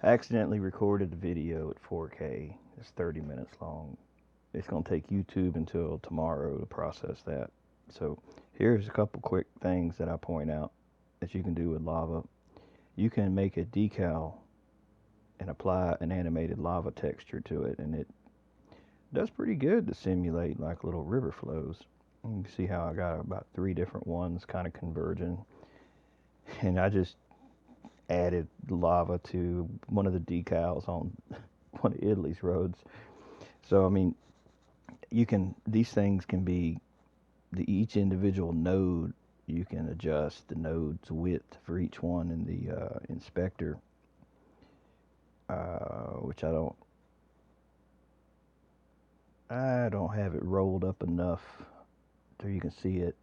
I accidentally recorded the video at 4K. It's 30 minutes long. It's going to take YouTube until tomorrow to process that. So here's a couple quick things that I point out that you can do with lava. You can make a decal and apply an animated lava texture to it, and it does pretty good to simulate like little river flows. You can see how I got about 3 different ones kind of converging, and I just added lava to one of the decals on one of Italy's roads. So I mean, you can these things can be each individual node. You can adjust the node's width for each one in the inspector, which I don't have it rolled up enough so you can see it.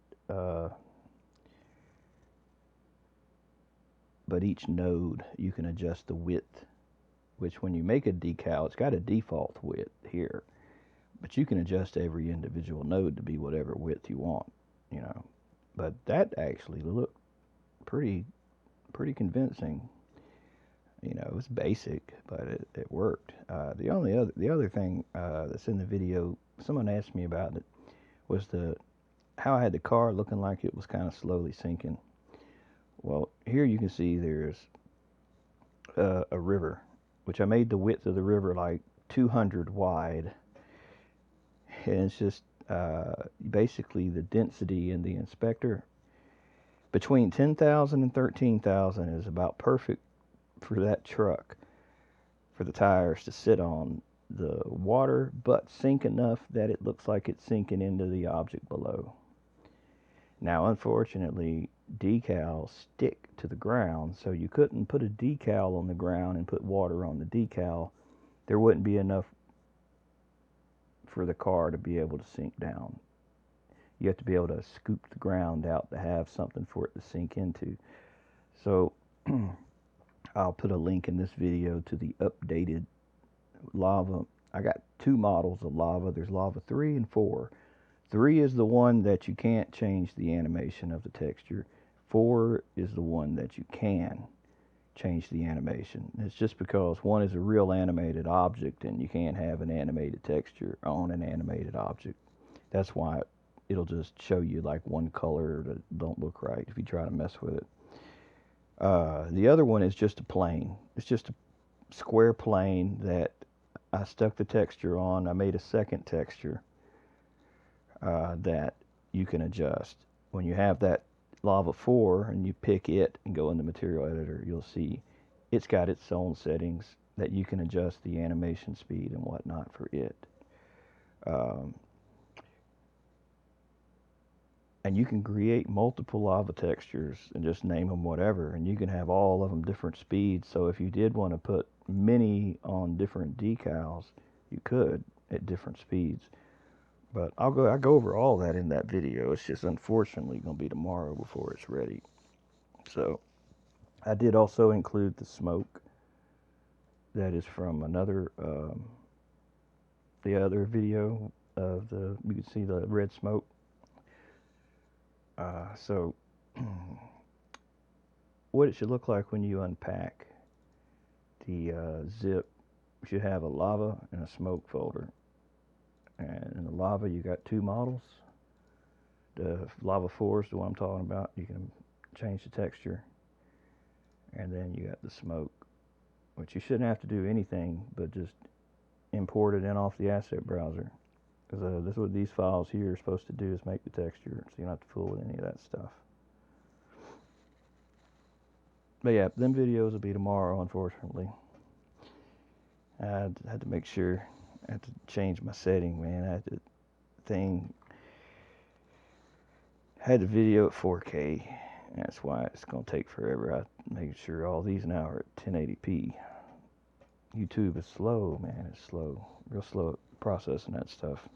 But each node you can adjust the width, which when you make a decal, it's got a default width here, but you can adjust every individual node to be whatever width you want, you know. But that actually looked pretty convincing. You know, it was basic, but it worked. The other thing that's in the video, someone asked me about it, was the how I had the car looking like it was kind of slowly sinking. Well, here you can see there's a river, which I made the width of the river like 200 wide, and it's just basically the density in the inspector between 10,000 and 13,000 is about perfect for that truck, for the tires to sit on the water, but sink enough that it looks like it's sinking into the object below. Now, unfortunately, decals stick to the ground, so you couldn't put a decal on the ground and put water on the decal. There wouldn't be enough for the car to be able to sink down. You have to be able to scoop the ground out to have something for it to sink into. So I'll put a link in this video to the updated lava. I got 2 models of lava. There's lava 3 and 4. 3 is the one that you can't change the animation of the texture. 4 is the one that you can change the animation. It's just because one is a real animated object and you can't have an animated texture on an animated object. That's why it'll just show you like one color that don't look right if you try to mess with it. The other one is just a plane. It's just a square plane that I stuck the texture on. I made a second texture that you can adjust. When you have that lava 4 and you pick it and go in the material editor, you'll see it's got its own settings that you can adjust the animation speed and whatnot for it. And you can create multiple lava textures and just name them whatever, and you can have all of them different speeds. So if you did want to put many on different decals, you could at different speeds. But I go over all that in that video. It's just unfortunately going to be tomorrow before it's ready. So I did also include the smoke that is from another the other video of the, you can see the red smoke. So what it should look like when you unpack the zip, you should have a lava and a smoke folder. And in the lava, you got 2 models. The lava 4 is the one I'm talking about. You can change the texture. And then you got the smoke, which you shouldn't have to do anything but just import it in off the asset browser. Because this is what these files here are supposed to do, is make the texture, so you don't have to fool with any of that stuff. But yeah, them videos will be tomorrow, unfortunately. I had to make sure, I had to change my setting, man. I had the video at 4K. That's why it's going to take forever. I'm making sure all these now are at 1080p. YouTube is slow, man. It's slow. Real slow at processing that stuff.